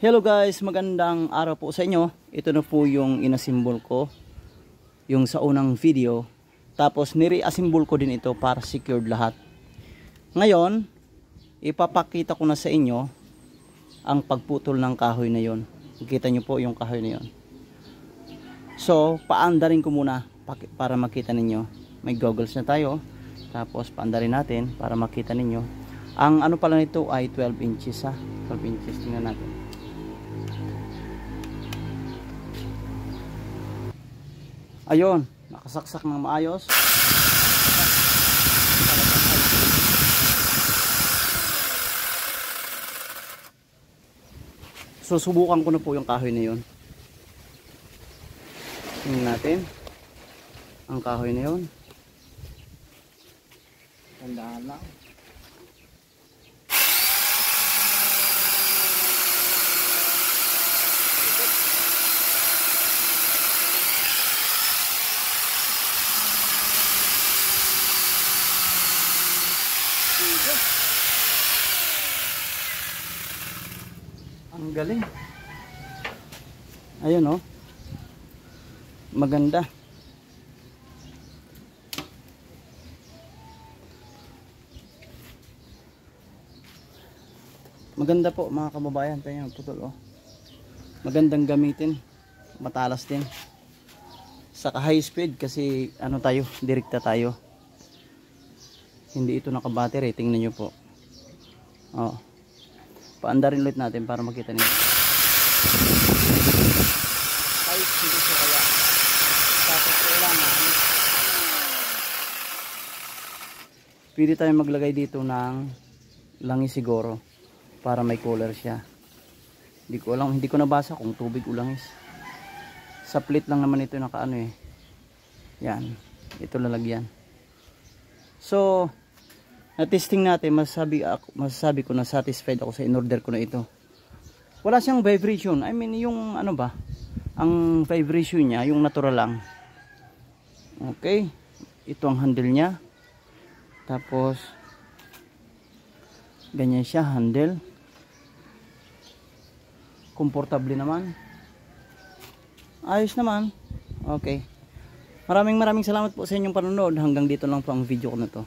Hello guys, magandang araw po sa inyo. Ito na po yung inasimbol ko, yung sa unang video. Tapos nire-assemble ko din ito para secured lahat. Ngayon, ipapakita ko na sa inyo ang pagputol ng kahoy na yon. Kita nyo po yung kahoy na yon. So, paandarin ko muna para makita ninyo. May goggles na tayo. Tapos paandarin natin para makita ninyo. Ang ano pala nito ay 12 inches ha. 12 inches, tingnan natin. Ayun, nakasaksak ng maayos. Susubukan ko na po yung kahoy na yun. Tingnan natin ang kahoy na yun. Tandaan lang. Ang galing. Ayun oh. Maganda. Maganda po mga kababayan. Tayo putol oh. Magandang gamitin. Matalas din. Saka high speed kasi ano tayo, direkta tayo. Hindi ito naka-battery. Tingnan nyo po. Oh. Paandarin ulit natin para makita niyo. High speed ito kaya. Tapos kailangan pwede tayo maglagay dito ng langis siguro para may color siya. Hindi ko alam, hindi ko nabasa kung tubig o langis. Sa plate lang naman ito nakaano eh. Yan. Ito lalagyan. So, na-testing natin, masasabi ko na satisfied ako sa in-order ko na ito. Wala siyang vibration. I mean, yung ano ba? Ang vibration niya, yung natural lang. Okay. Ito ang handle niya. Tapos, ganyan siya, handle. Komportable naman. Ayos naman. Okay. Maraming salamat po sa inyong panonood. Hanggang dito lang po ang video ko na to.